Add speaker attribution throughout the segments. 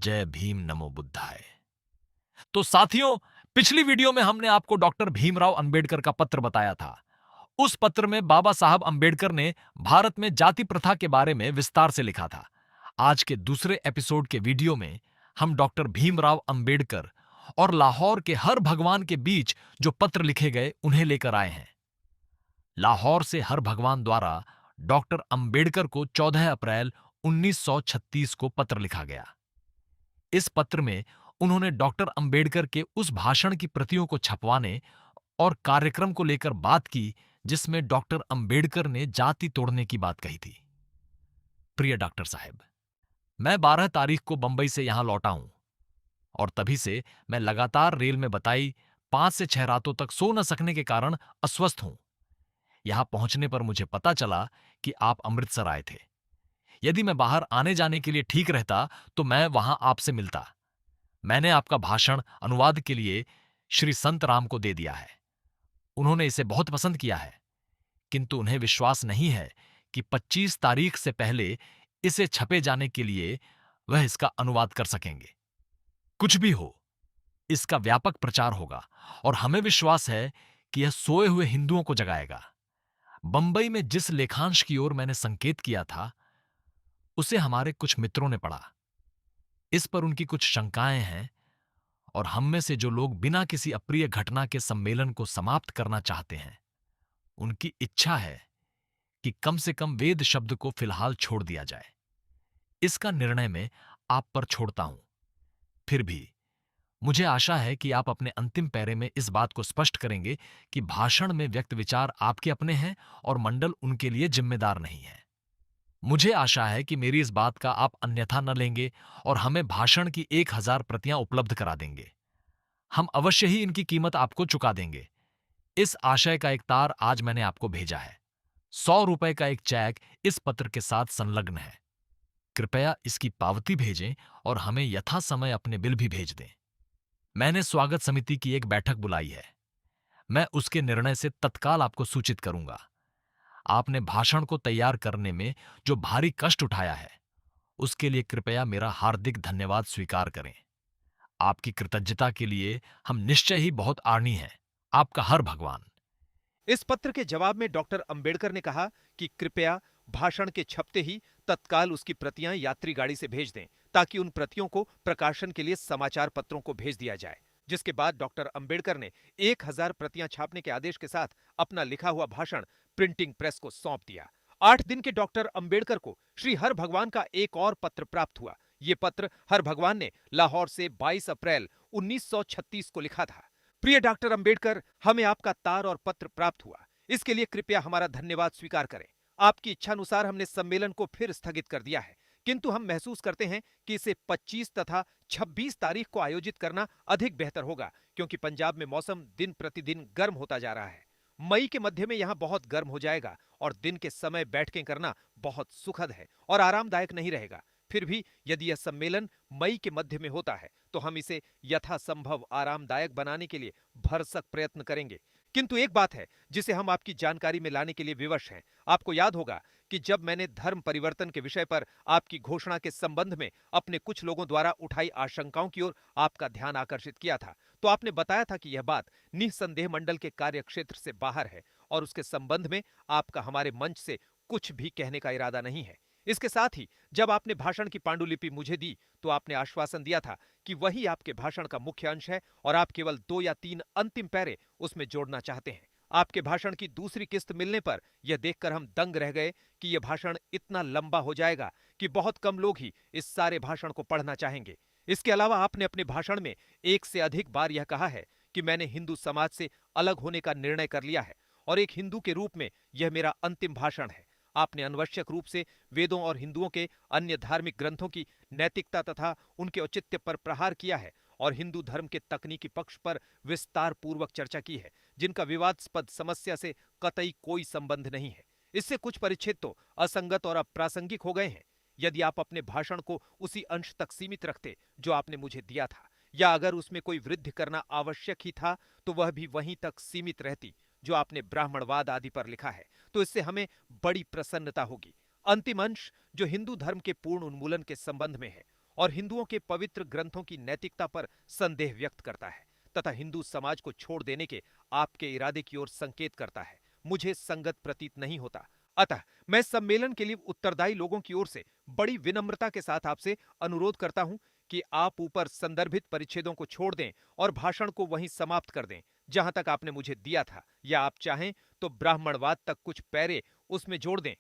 Speaker 1: जय भीम नमो बुद्धाय। तो साथियों, पिछली वीडियो में हमने आपको डॉक्टर भीमराव अंबेडकर का पत्र बताया था। उस पत्र में बाबा साहब अंबेडकर ने भारत में जाति प्रथा के बारे में विस्तार से लिखा था। आज के दूसरे एपिसोड के वीडियो में हम डॉक्टर भीमराव अंबेडकर और लाहौर के हर भगवान के बीच जो पत्र लिखे गए उन्हें लेकर आए हैं। लाहौर से हर भगवान द्वारा डॉक्टर अंबेडकर को 14 अप्रैल 1936 को पत्र लिखा गया। इस पत्र में उन्होंने डॉक्टर अंबेडकर के उस भाषण की प्रतियों को छपवाने और कार्यक्रम को लेकर बात की जिसमें डॉक्टर अंबेडकर ने जाति तोड़ने की बात कही थी। प्रिय डॉक्टर साहब, मैं 12 तारीख को बंबई से यहां लौटा हूं और तभी से मैं लगातार रेल में बताई 5 से 6 रातों तक सो न सकने के कारण अस्वस्थ हूं। यहां पहुंचने पर मुझे पता चला कि आप अमृतसर आए थे। यदि मैं बाहर आने जाने के लिए ठीक रहता तो मैं वहां आपसे मिलता। मैंने आपका भाषण अनुवाद के लिए श्री संत राम को दे दिया है। उन्होंने इसे बहुत पसंद किया है, किंतु उन्हें विश्वास नहीं है कि 25 तारीख से पहले इसे छपे जाने के लिए वह इसका अनुवाद कर सकेंगे। कुछ भी हो, इसका व्यापक प्रचार होगा और हमें विश्वास है कि यह सोए हुए हिंदुओं को जगाएगा। बंबई में जिस लेखांश की ओर मैंने संकेत किया था उसे हमारे कुछ मित्रों ने पढ़ा। इस पर उनकी कुछ शंकाएं हैं और हम में से जो लोग बिना किसी अप्रिय घटना के सम्मेलन को समाप्त करना चाहते हैं, उनकी इच्छा है कि कम से कम वेद शब्द को फिलहाल छोड़ दिया जाए। इसका निर्णय मैं आप पर छोड़ता हूं। फिर भी मुझे आशा है कि आप अपने अंतिम पैरे में इस बात को स्पष्ट करेंगे कि भाषण में व्यक्त विचार आपके अपने हैं और मंडल उनके लिए जिम्मेदार नहीं है। मुझे आशा है कि मेरी इस बात का आप अन्यथा न लेंगे और हमें भाषण की 1000 प्रतियां उपलब्ध करा देंगे। हम अवश्य ही इनकी कीमत आपको चुका देंगे। इस आशय का एक तार आज मैंने आपको भेजा है। 100 रुपए का एक चेक इस पत्र के साथ संलग्न है। कृपया इसकी पावती भेजें और हमें यथासमय अपने बिल भी भेज दें। मैंने स्वागत समिति की एक बैठक बुलाई है। मैं उसके निर्णय से तत्काल आपको सूचित करूंगा। आपने भाषण को तैयार करने में जो भारी कष्ट उठाया है, उसके लिए कृपया मेरा हार्दिक धन्यवाद स्वीकार करें। आपकी कृतज्ञता के लिए हम निश्चय ही बहुत आनी हैं। आपका हर भगवान।
Speaker 2: इस पत्र के जवाब में डॉक्टर अंबेडकर ने कहा कि कृपया भाषण के छपते ही तत्काल उसकी प्रतियां यात्री गाड़ी से भेज दें ताकि उन प्रतियों को प्रकाशन के लिए समाचार पत्रों को भेज दिया जाए। जिसके बाद डॉक्टर अंबेडकर ने 1000 प्रतियां छापने के आदेश के साथ अपना लिखा हुआ भाषण प्रिंटिंग प्रेस को सौंप दिया। 8 दिन के डॉक्टर अंबेडकर को श्री हर भगवान का एक और पत्र प्राप्त हुआ। ये पत्र हर भगवान ने लाहौर से 22 अप्रैल 1936 को लिखा था। प्रिय डॉक्टर अंबेडकर, हमें आपका तार और पत्र प्राप्त हुआ। इसके लिए कृपया हमारा धन्यवाद स्वीकार करें। आपकी इच्छानुसार हमने सम्मेलन को फिर स्थगित कर दिया है, किंतु हम महसूस करते हैं कि इसे 25 तथा 26 तारीख को आयोजित करना अधिक बेहतर होगा, क्योंकि पंजाब में मौसम दिन प्रतिदिन गर्म होता जा रहा है। मई के मध्य में यहाँ बहुत गर्म हो जाएगा और दिन के समय बैठकें करना बहुत सुखद है और आरामदायक नहीं रहेगा। फिर भी यदि यह सम्मेलन मई के मध्य में होता है तो हम इसे यथासंभव आरामदायक बनाने के लिए भरसक प्रयत्न करेंगे। किंतु एक बात है जिसे हम आपकी जानकारी में लाने के लिए विवश हैं। आपको याद होगा कि जब मैंने धर्म परिवर्तन के विषय पर आपकी घोषणा के संबंध में अपने कुछ लोगों द्वारा उठाई आशंकाओं की ओर आपका ध्यान आकर्षित किया था, तो आपने बताया था कि यह बात निस्संदेह मंडल के कार्य क्षेत्र से बाहर है और उसके संबंध में आपका हमारे मंच से कुछ भी कहने का इरादा नहीं है। इसके साथ ही जब आपने भाषण की पांडुलिपि मुझे दी तो आपने आश्वासन दिया था कि वही आपके भाषण का मुख्य अंश है और आप केवल 2 या 3 अंतिम पैरे उसमें जोड़ना चाहते हैं। आपके भाषण की दूसरी किस्त मिलने पर यह देखकर हम दंग रह गए कि यह भाषण इतना लंबा हो जाएगा कि बहुत कम लोग ही इस सारे भाषण को पढ़ना चाहेंगे। इसके अलावा आपने अपने भाषण में एक से अधिक बार यह कहा है कि मैंने हिंदू समाज से अलग होने का निर्णय कर लिया है और एक हिंदू के रूप में यह मेरा अंतिम भाषण है। आपने अनावश्यक रूप से वेदों और हिंदुओं के अन्य धार्मिक ग्रंथों की नैतिकता तथा उनके औचित्य पर प्रहार किया है और हिंदू धर्म के तकनीकी पक्ष पर विस्तार पूर्वक चर्चा की है, जिनका विवादास्पद समस्या से कतई कोई संबंध नहीं है। इससे कुछ परिच्छेद तो असंगत और अप्रासंगिक हो गए हैं। यदि आप अपने भाषण को उसी अंश तक सीमित रखते जो आपने मुझे दिया था, या अगर उसमें कोई वृद्धि करना आवश्यक ही था तो वह भी वहीं तक सीमित रहती जो आपने ब्राह्मणवाद आदि पर लिखा है, तो इससे हमें बड़ी प्रसन्नता होगी। अंतिम अंश जो हिंदू धर्म के पूर्ण उन्मूलन के संबंध में है और हिंदुओं के पवित्र ग्रंथों की नैतिकता पर संदेह व्यक्त करता है तथा हिंदू समाज को छोड़ देने के आपके इरादे की ओर संकेत करता है, मुझे संगत प्रतीत नहीं होता। अतः मैं सम्मेलन के लिए उत्तरदायी लोगों की ओर से बड़ी विनम्रता के साथ आपसे अनुरोध करता हूं कि आप ऊपर संदर्भित परिच्छेदों को छोड़ दें और भाषण को वहीं समाप्त कर दें जहां तक आपने मुझे दिया था, या आप चाहें तो ब्राह्मणवाद तक कुछ पैरे उसमें जोड़ दें।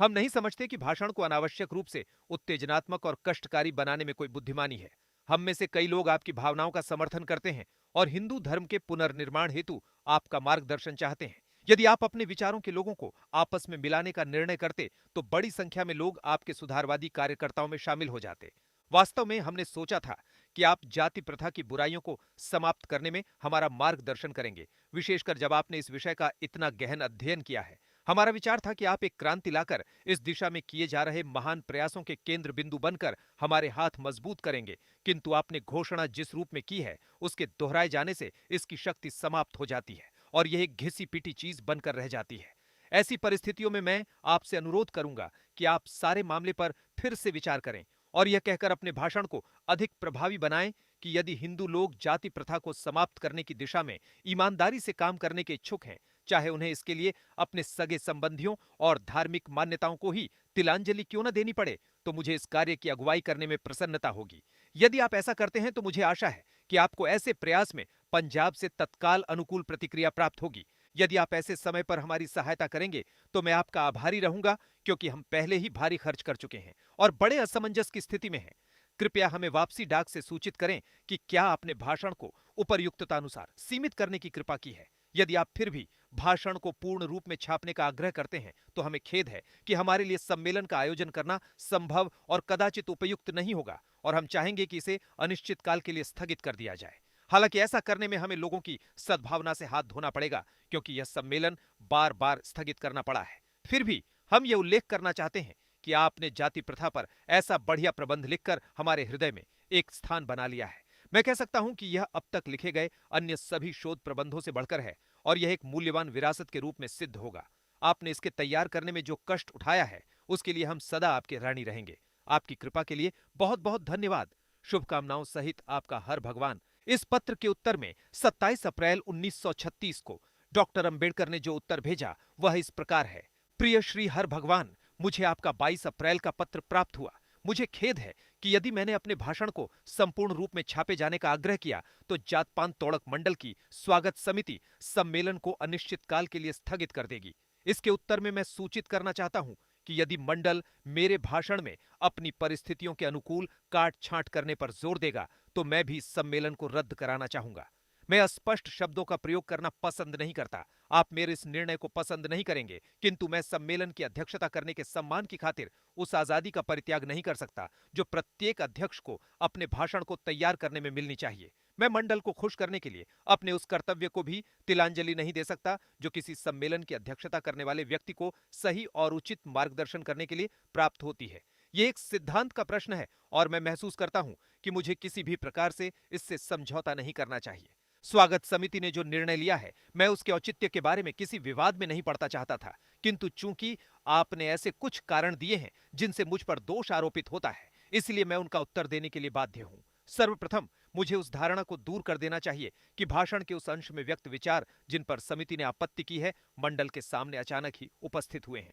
Speaker 2: हम नहीं समझते कि भाषण को अनावश्यक रूप से उत्तेजनात्मक और कष्टकारी बनाने में कोई बुद्धिमानी है। हम में से कई लोग आपकी भावनाओं का समर्थन करते हैं और हिंदू धर्म के पुनर्निर्माण हेतु आपका मार्गदर्शन चाहते हैं। यदि आप अपने विचारों के लोगों को आपस में मिलाने का निर्णय करते तो बड़ी संख्या में लोग आपके सुधारवादी कार्यकर्ताओं में शामिल हो जाते। वास्तव में हमने सोचा था कि आप जाति प्रथा की बुराइयों को समाप्त करने में हमारा मार्गदर्शन करेंगे, विशेषकर जब आपने इस विषय का इतना गहन अध्ययन किया है। हमारा विचार था कि आप एक क्रांति लाकर इस दिशा में किए जा रहे महान प्रयासों के केंद्र बिंदु बनकर हमारे हाथ मजबूत करेंगे, किंतु आपने घोषणा जिस रूप में की है उसके दोहराए जाने से इसकी शक्ति समाप्त हो जाती है और यह एक घिसी पिटी चीज बनकर रह जाती है। ऐसी परिस्थितियों में मैं आपसे अनुरोध करूंगा कि आप सारे मामले पर फिर से विचार करें और यह कहकर अपने भाषण को अधिक प्रभावी बनाएं कि यदि हिंदू लोग जाति प्रथा को समाप्त करने की दिशा में ईमानदारी से काम करने के इच्छुक हैं, चाहे उन्हें इसके लिए अपने सगे संबंधियों और धार्मिक मान्यताओं को ही तिलांजलि क्यों न देनी पड़े, तो मुझे इस कार्य की अगुवाई करने में प्रसन्नता होगी। यदि आप ऐसा करते हैं तो मुझे आशा है कि आपको ऐसे प्रयास में पंजाब से तत्काल अनुकूल प्रतिक्रिया प्राप्त होगी। यदि आप ऐसे समय पर हमारी सहायता करेंगे तो मैं आपका आभारी रहूंगा, क्योंकि हम पहले ही भारी खर्च कर चुके हैं और बड़े असमंजस की स्थिति में हैं। कृपया हमें वापसी डाक से सूचित करें कि क्या आपने भाषण को उपर्युक्ततानुसार सीमित करने की कृपा की है। यदि आप फिर भी भाषण को पूर्ण रूप में छापने का आग्रह करते हैं तो हमें खेद है कि हमारे लिए सम्मेलन का आयोजन करना संभव और कदाचित उपयुक्त नहीं होगा और हम चाहेंगे कि इसे अनिश्चित काल के लिए स्थगित कर दिया जाए। हालांकि ऐसा करने में हमें लोगों की सद्भावना से हाथ धोना पड़ेगा, क्योंकि यह सम्मेलन बार बार स्थगित करना पड़ा है। फिर भी हम यह उल्लेख करना चाहते हैं कि आपने जाति प्रथा पर ऐसा बढ़िया प्रबंध लिखकर हमारे हृदय में एक स्थान बना लिया है। मैं कह सकता हूं कि यह अब तक लिखे गए अन्य सभी शोध प्रबंधों से बढ़कर है और यह एक मूल्यवान विरासत के रूप में सिद्ध होगा। आपने इसके तैयार करने में जो कष्ट उठाया है उसके लिए हम सदा आपके ऋणी रहेंगे। आपकी कृपा के लिए बहुत बहुत धन्यवाद। शुभकामनाओं सहित आपका हर भगवान। इस पत्र के उत्तर में 27 अप्रैल 1936 को डॉक्टर अंबेडकर ने जो उत्तर भेजा वह इस प्रकार है। प्रिय श्री हर भगवान, मुझे आपका 22 अप्रैल का पत्र प्राप्त हुआ। मुझे खेद है कि यदि मैंने अपने भाषण को संपूर्ण रूप में छापे जाने का आग्रह किया तो जात पान तोड़क मंडल की स्वागत समिति सम्मेलन को अनिश्चित काल के लिए स्थगित कर देगी। इसके उत्तर में मैं सूचित करना चाहता हूं कि यदि मंडल मेरे भाषण में अपनी परिस्थितियों के अनुकूल काट छांट करने पर जोर देगा तो मैं भी सम्मेलन को रद्द कराना चाहूंगा। मैं अस्पष्ट शब्दों का प्रयोग करना पसंद नहीं करता। आप मेरे इस निर्णय को पसंद नहीं करेंगे, किंतु मैं सम्मेलन की अध्यक्षता करने के सम्मान की खातिर उस आजादी का परित्याग नहीं कर सकता जो प्रत्येक अध्यक्ष को अपने भाषण को तैयार करने में मिलनी चाहिए। मैं मंडल को खुश करने के लिए अपने उस कर्तव्य को भी तिलांजलि नहीं दे सकता जो किसी सम्मेलन की अध्यक्षता करने वाले व्यक्ति को सही और उचित मार्गदर्शन करने के लिए प्राप्त होती है। ये एक सिद्धांत का प्रश्न है और मैं महसूस करता हूं कि मुझे किसी भी प्रकार से इससे समझौता नहीं करना चाहिए। स्वागत समिति ने जो निर्णय लिया है, मैं उसके औचित्य के बारे में किसी विवाद में नहीं पड़ता चाहता था, किंतु चूंकि आपने ऐसे कुछ कारण दिए हैं जिनसे मुझ पर दोष आरोपित होता है, इसलिए मैं उनका उत्तर देने के लिए बाध्य हूं। सर्वप्रथम मुझे उस धारणा को दूर कर देना चाहिए कि भाषण के उस अंश में व्यक्त विचार जिन पर समिति ने आपत्ति की है, मंडल के सामने अचानक ही उपस्थित हुए हैं।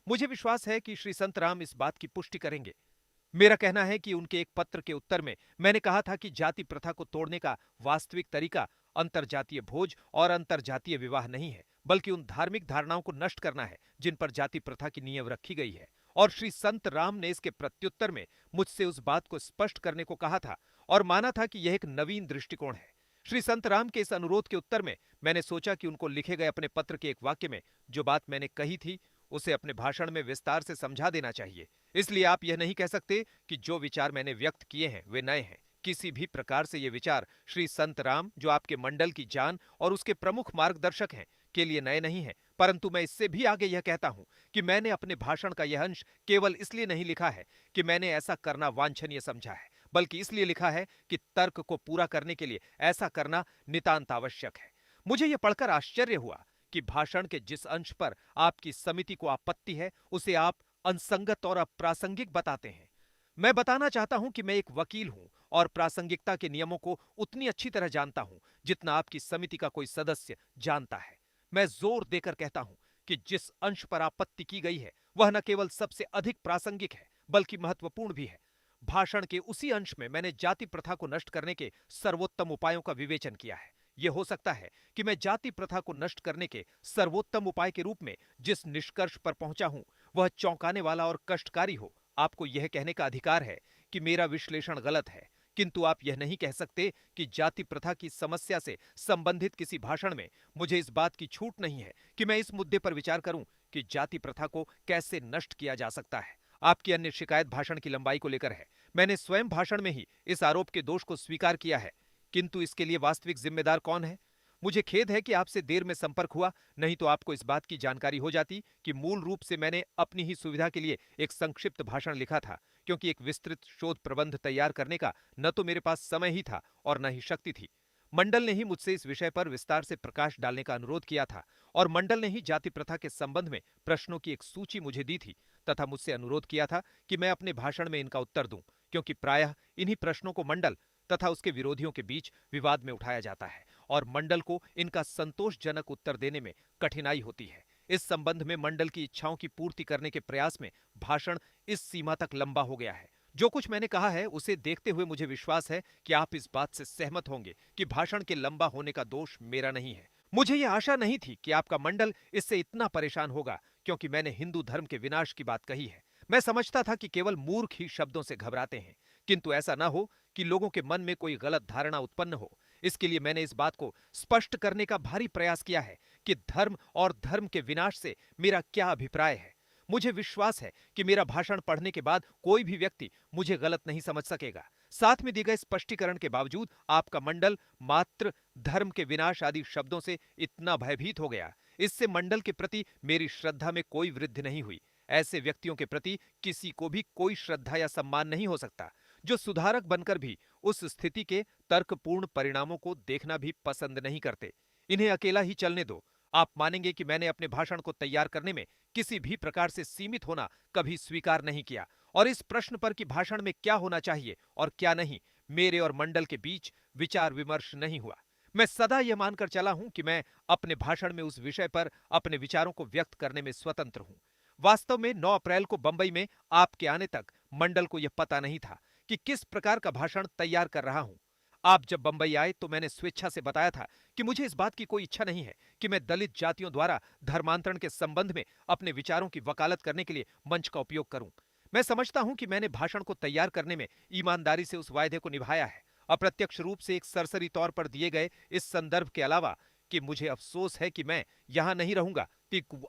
Speaker 2: मुझे विश्वास है कि श्री संतराम इस बात की पुष्टि करेंगे। मेरा कहना है कि उनके एक पत्र के उत्तर में मैंने कहा था कि जाति प्रथा को तोड़ने का वास्तविक तरीका अंतरजातीय भोज और अंतरजातीय विवाह नहीं है, बल्कि उन धार्मिक धारणाओं को नष्ट करना है जिन पर जाति प्रथा की नींव रखी गई है। और श्री संत राम ने इसके प्रत्युत्तर में मुझसे उस बात को स्पष्ट करने को कहा था और माना था कि यह एक नवीन दृष्टिकोण है। श्री संत राम के इस अनुरोध के उत्तर में मैंने सोचा कि उनको लिखे गए अपने पत्र के एक वाक्य में जो बात मैंने कही थी उसे अपने भाषण में विस्तार से समझा देना चाहिए। इसलिए आप यह नहीं कह सकते कि जो विचार मैंने व्यक्त किए हैं वे नए हैं। किसी भी प्रकार से ये विचार श्री संत राम, जो आपके मंडल की जान और उसके प्रमुख मार्गदर्शक हैं, के लिए नए नहीं है। परंतु मैं इससे भी आगे यह कहता हूं कि मैंने अपने भाषण का यह अंश केवल इसलिए नहीं लिखा है कि मैंने ऐसा करना वांछनीय समझा है, बल्कि इसलिए लिखा है कि तर्क को पूरा करने के लिए ऐसा करना नितांत आवश्यक है। मुझे यह पढ़कर आश्चर्य हुआ कि भाषण के जिस अंश पर आपकी समिति को आपत्ति है उसे आप असंगत और अप्रासंगिक बताते हैं। मैं बताना चाहता हूं कि मैं एक वकील हूं और प्रासंगिकता के नियमों को उतनी अच्छी तरह जानता हूं जितना आपकी समिति का कोई सदस्य जानता है। मैं जोर देकर कहता हूं कि जिस अंश पर आपत्ति की गई है वह न केवल सबसे अधिक प्रासंगिक है बल्कि महत्वपूर्ण भी है। भाषण के उसी अंश में मैंने जाति प्रथा को नष्ट करने के सर्वोत्तम उपायों का विवेचन किया है। यह हो सकता है कि मैं जाति प्रथा को नष्ट करने के सर्वोत्तम उपाय के रूप में जिस निष्कर्ष पर पहुंचा हूं वह चौंकाने वाला और कष्टकारी हो। आपको यह कहने का अधिकार है कि मेरा विश्लेषण गलत है, किंतु आप यह नहीं कह सकते कि जाति प्रथा की समस्या से संबंधित किसी भाषण में मुझे इस बात की छूट नहीं है कि मैं इस मुद्दे पर विचार करूं कि जाति प्रथा को कैसे नष्ट किया जा सकता है। आपकी अन्य शिकायत भाषण की लंबाई को लेकर है। मैंने स्वयं भाषण में ही इस आरोप के दोष को स्वीकार किया है, किंतु इसके लिए वास्तविक जिम्मेदार कौन है? मुझे खेद है कि आपसे देर में संपर्क हुआ, नहीं तो आपको इस बात की जानकारी हो जाती कि मूल रूप से मैंने अपनी ही सुविधा के लिए एक संक्षिप्त भाषण लिखा था, क्योंकि एक विस्तृत शोध प्रबंध तैयार करने का न तो मेरे पास समय ही था और न ही शक्ति थी। मंडल ने ही मुझसे इस विषय पर विस्तार से प्रकाश डालने का अनुरोध किया था और मंडल ने ही जाति प्रथा के संबंध में प्रश्नों की एक सूची मुझे दी थी तथा मुझसे अनुरोध किया था कि मैं अपने भाषण में इनका उत्तर दूं, क्योंकि प्रायः इन्हीं प्रश्नों को मंडल तथा उसके विरोधियों के बीच विवाद में उठाया जाता है और मंडल को इनका संतोषजनक उत्तर देने में कठिनाई होती है। इस संबंध में मंडल की इच्छाओं की पूर्ति करने के प्रयास में भाषण इस सीमा तक लंबा हो गया है। जो कुछ मैंने कहा है उसे देखते हुए मुझे विश्वास है कि आप इस बात से सहमत होंगे कि भाषण के लंबा होने का दोष मेरा नहीं है। मुझे यह आशा नहीं थी कि आपका मंडल इससे इतना परेशान होगा, क्योंकि मैंने हिंदू धर्म के विनाश की बात कही है। मैं समझता था कि केवल मूर्ख ही शब्दों से घबराते हैं, किंतु ऐसा न हो कि लोगों के मन में कोई गलत धारणा उत्पन्न हो। इसके लिए मैंने इस बात को स्पष्ट करने का भारी प्रयास किया है कि धर्म और धर्म के विनाश से मेरा क्या अभिप्राय है। मुझे विश्वास है कि मेरा भाषण पढ़ने के बाद कोई भी व्यक्ति मुझे गलत नहीं समझ सकेगा। साथ में दिए गए स्पष्टीकरण के बावजूद आपका मंडल मात्र धर्म के विनाश आदि शब्दों से इतना भयभीत हो गया, इससे मंडल के प्रति मेरी श्रद्धा में कोई वृद्धि नहीं हुई। ऐसे व्यक्तियों के प्रति किसी को भी कोई श्रद्धा या सम्मान नहीं हो सकता, जो सुधारक बनकर भी उस स्थिति के तर्कपूर्ण परिणामों को देखना भी पसंद नहीं करते। इन्हें अकेला ही चलने दो। आप मानेंगे कि मैंने अपने भाषण को तैयार करने में किसी भी प्रकार से सीमित होना कभी स्वीकार नहीं किया और इस प्रश्न पर कि भाषण में क्या होना चाहिए और क्या नहीं, मेरे और मंडल के बीच विचार विमर्श नहीं हुआ। मैं सदा यह मानकर चला हूं कि मैं अपने भाषण में उस विषय पर अपने विचारों को व्यक्त करने में स्वतंत्र हूं। वास्तव में 9 अप्रैल को बंबई में आपके आने तक मंडल को यह पता नहीं था कि किस प्रकार का भाषण तैयार कर रहा हूं। आप जब बंबई आए तो मैंने स्वेच्छा से बताया था कि मुझे इस बात की कोई इच्छा नहीं है कि मैं दलित जातियों द्वारा धर्मांतरण के संबंध में अपने विचारों की वकालत करने के लिए मंच का उपयोग करूं। मैं समझता हूं कि मैंने भाषण को तैयार करने में ईमानदारी से उस वायदे को निभाया है। अप्रत्यक्ष रूप से एक सरसरी तौर पर दिए गए इस संदर्भ के अलावा कि मुझे अफसोस है कि मैं यहां नहीं रहूंगा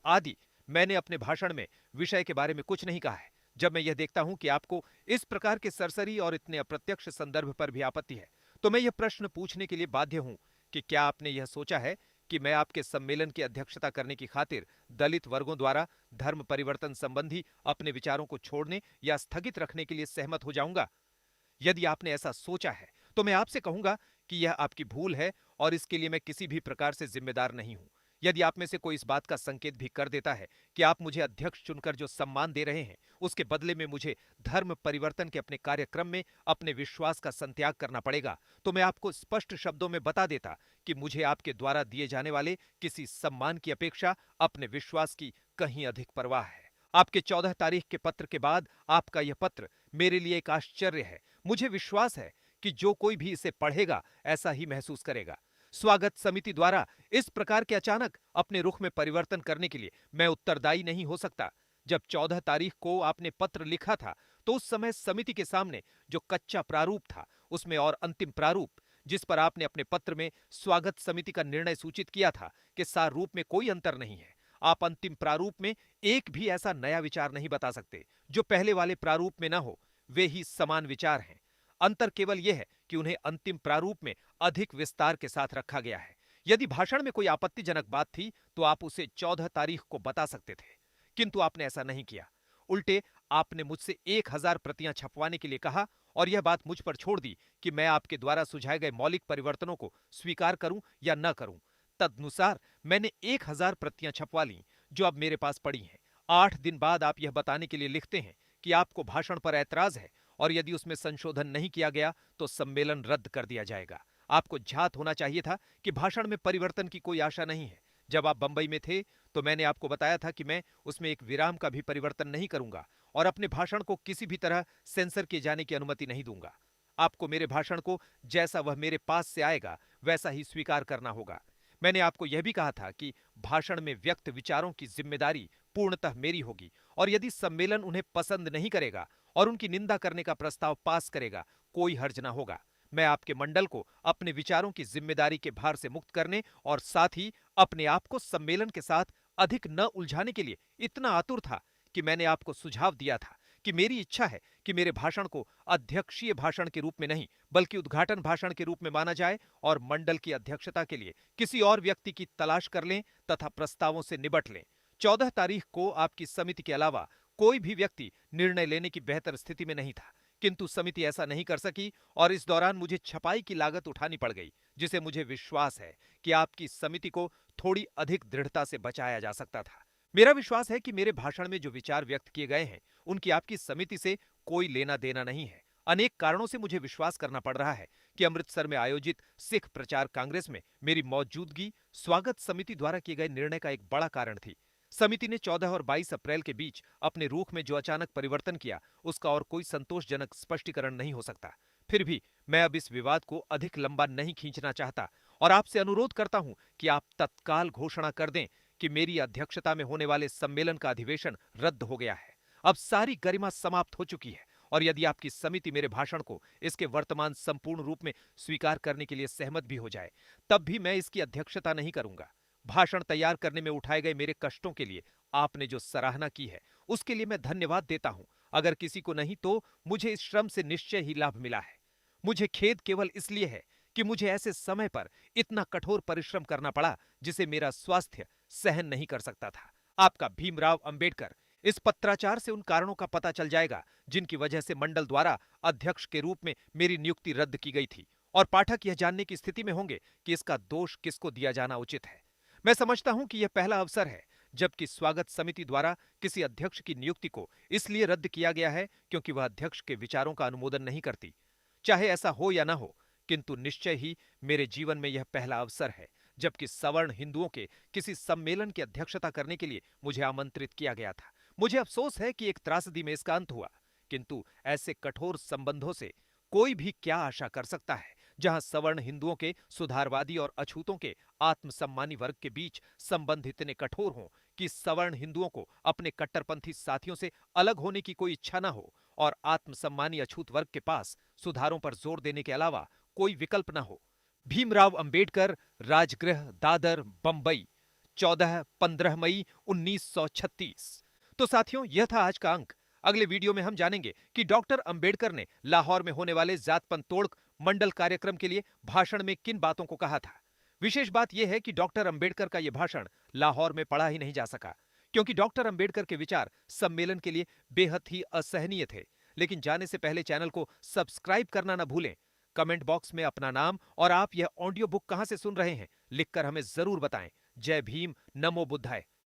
Speaker 2: आदि मैंने अपने भाषण में विषय के बारे में कुछ नहीं कहा है। जब मैं यह देखता हूं कि आपको इस प्रकार के सरसरी और इतने अप्रत्यक्ष संदर्भ पर भी आपत्ति है, तो मैं यह प्रश्न पूछने के लिए बाध्य हूं कि क्या आपने यह सोचा है कि मैं आपके सम्मेलन की अध्यक्षता करने की खातिर दलित वर्गों द्वारा धर्म परिवर्तन संबंधी अपने विचारों को छोड़ने या स्थगित रखने के लिए सहमत हो जाऊंगा? यदि आपने ऐसा सोचा है, तो मैं आपसे कहूंगा कि यह आपकी भूल है और इसके लिए मैं किसी भी प्रकार से जिम्मेदार नहीं हूं। यदि आप में से कोई इस बात का संकेत भी कर देता है कि आप मुझे अध्यक्ष चुनकर जो सम्मान दे रहे हैं, उसके बदले में मुझे धर्म परिवर्तन के अपने कार्यक्रम में अपने विश्वास का संत्याग करना पड़ेगा, तो मैं आपको स्पष्ट शब्दों में बता देता कि मुझे आपके द्वारा दिए जाने वाले किसी सम्मान की अपेक्षा अपने विश्वास की कहीं अधिक परवाह है। आपके 14 तारीख के पत्र के बाद आपका यह पत्र मेरे लिए एक आश्चर्य है। मुझे विश्वास है कि जो कोई भी इसे पढ़ेगा ऐसा ही महसूस करेगा। स्वागत समिति द्वारा इस प्रकार के अचानक अपने रुख में परिवर्तन करने के लिए मैं उत्तरदायी नहीं हो सकता। जब 14 तारीख को आपने पत्र लिखा था तो उस समय समिति के सामने जो कच्चा प्रारूप था उसमें और अंतिम प्रारूप जिस पर आपने अपने पत्र में स्वागत समिति का निर्णय सूचित किया था कि सार रूप में कोई अंतर नहीं है। आप अंतिम प्रारूप में एक भी ऐसा नया विचार नहीं बता सकते जो पहले वाले प्रारूप में न हो। वे ही समान विचार हैं। अंतर केवल यह है कि उन्हें अंतिम प्रारूप में अधिक विस्तार के साथ रखा गया है। यदि भाषण में कोई आपत्तिजनक बात थी तो आप उसे 14 तारीख को बता सकते थे, किंतु आपने ऐसा नहीं किया। उल्टे आपने मुझसे 1000 प्रतियां छपवाने के लिए कहा और यह बात मुझ पर छोड़ दी कि मैं आपके द्वारा सुझाए गए मौलिक परिवर्तनों को स्वीकार करूं या न करूं। तदनुसार मैंने 1000 प्रतियां छपवा ली, जो अब मेरे पास पड़ी हैं। 8 दिन बाद आप यह बताने के लिए लिखते हैं कि आपको भाषण पर ऐतराज है और यदि उसमें संशोधन नहीं किया गया तो सम्मेलन रद्द कर दिया जाएगा। आपको झात होना चाहिए था कि भाषण में परिवर्तन की कोई आशा नहीं है। जब आप बंबई में थे तो मैंने आपको बताया था कि मैं उसमें एक विराम का भी परिवर्तन नहीं करूंगा और अपने भाषण को किसी भी तरह सेंसर किए जाने की अनुमति नहीं दूंगा। आपको मेरे भाषण को जैसा वह मेरे पास से आएगा वैसा ही स्वीकार करना होगा। मैंने आपको यह भी कहा था कि भाषण में व्यक्त विचारों की जिम्मेदारी पूर्णतः मेरी होगी और यदि सम्मेलन उन्हें पसंद नहीं करेगा और उनकी निंदा करने का प्रस्ताव पास करेगा, कोई हर्ज न होगा। मैं आपके मंडल को अपने विचारों की जिम्मेदारी के भार से मुक्त करने और साथ ही अपने आप को सम्मेलन के साथ अधिक न उलझाने के लिए इतना आतुर था कि मैंने आपको सुझाव दिया था कि मेरी इच्छा है कि मेरे भाषण को अध्यक्षीय भाषण के रूप में नहीं बल्कि उद्घाटन भाषण के रूप में माना जाए और मंडल की अध्यक्षता के लिए किसी और व्यक्ति की तलाश कर लें तथा प्रस्तावों से निबट लें। 14 तारीख को आपकी समिति के अलावा कोई भी व्यक्ति निर्णय लेने की बेहतर स्थिति में नहीं था, किंतु समिति ऐसा नहीं कर सकी और इस दौरान मुझे छपाई की लागत उठानी पड़ गई, जिसे मुझे विश्वास है कि आपकी समिति को थोड़ी अधिक दृढ़ता से बचाया जा सकता था। मेरा विश्वास है कि मेरे भाषण में जो विचार व्यक्त किए गए हैं उनकी आपकी समिति से कोई लेना देना नहीं है। अनेक कारणों से मुझे विश्वास करना पड़ रहा है कि अमृतसर में आयोजित सिख प्रचार कांग्रेस में मेरी मौजूदगी स्वागत समिति द्वारा किए गए निर्णय का एक बड़ा कारण थी। समिति ने 14 और 22 अप्रैल के बीच अपने रुख में जो अचानक परिवर्तन किया उसका और कोई संतोषजनक स्पष्टीकरण नहीं हो सकता। फिर भी मैं अब इस विवाद को अधिक लंबा नहीं खींचना चाहता और आपसे अनुरोध करता हूं कि आप तत्काल घोषणा कर दें कि मेरी अध्यक्षता में होने वाले सम्मेलन का अधिवेशन रद्द हो गया है। अब सारी गरिमा समाप्त हो चुकी है और यदि आपकी समिति मेरे भाषण को इसके वर्तमान संपूर्ण रूप में स्वीकार करने के लिए सहमत भी हो जाए, तब भी मैं इसकी अध्यक्षता नहीं करूंगा। भाषण तैयार करने में उठाए गए मेरे कष्टों के लिए आपने जो सराहना की है उसके लिए मैं धन्यवाद देता हूं। अगर किसी को नहीं तो मुझे इस श्रम से निश्चय ही लाभ मिला है। मुझे खेद केवल इसलिए है कि मुझे ऐसे समय पर इतना कठोर परिश्रम करना पड़ा जिसे मेरा स्वास्थ्य सहन नहीं कर सकता था। आपका भीमराव अंबेडकर। इस पत्राचार से उन कारणों का पता चल जाएगा जिनकी वजह से मंडल द्वारा अध्यक्ष के रूप में मेरी नियुक्ति रद्द की गई थी और पाठक यह जानने की स्थिति में होंगे कि इसका दोष किसको दिया जाना उचित है। मैं समझता हूं कि यह पहला अवसर है जबकि स्वागत समिति द्वारा किसी अध्यक्ष की नियुक्ति को इसलिए रद्द किया गया है क्योंकि वह अध्यक्ष के विचारों का अनुमोदन नहीं करती। चाहे ऐसा हो या ना हो, किंतु निश्चय ही मेरे जीवन में यह पहला अवसर है जबकि सवर्ण हिंदुओं के किसी सम्मेलन की अध्यक्षता करने के लिए मुझे आमंत्रित किया गया था। मुझे अफसोस है कि एक त्रासदी में इसका अंत हुआ, किंतु ऐसे कठोर संबंधों से कोई भी क्या आशा कर सकता है जहां सवर्ण हिंदुओं के सुधारवादी और अछूतों के आत्मसम्मानी वर्ग के बीच संबंध इतने कठोर हों कि सवर्ण हिंदुओं को अपने कट्टरपंथी साथियों से अलग होने की कोई इच्छा न हो और आत्मसम्मानी अछूत वर्ग के पास सुधारों पर जोर देने के अलावा कोई विकल्प न हो। भीमराव अंबेडकर, राजगृह, दादर, बंबई, 14-15 मई 1936। तो साथियों, यह था आज का अंक। अगले वीडियो में हम जानेंगे कि डॉक्टर अंबेडकर ने लाहौर में होने वाले जातपंत तोड़ मंडल कार्यक्रम के लिए भाषण में किन बातों को कहा था। विशेष बात यह है कि डॉक्टर अंबेडकर का यह भाषण लाहौर में पढ़ा ही नहीं जा सका क्योंकि डॉक्टर अंबेडकर के विचार सम्मेलन के लिए बेहद ही असहनीय थे। लेकिन जाने से पहले चैनल को सब्सक्राइब करना न भूलें। कमेंट बॉक्स में अपना नाम और आप यह ऑडियो बुक कहां से सुन रहे हैं लिखकर हमें जरूर बताएं। जय भीम, नमो बुद्धाय।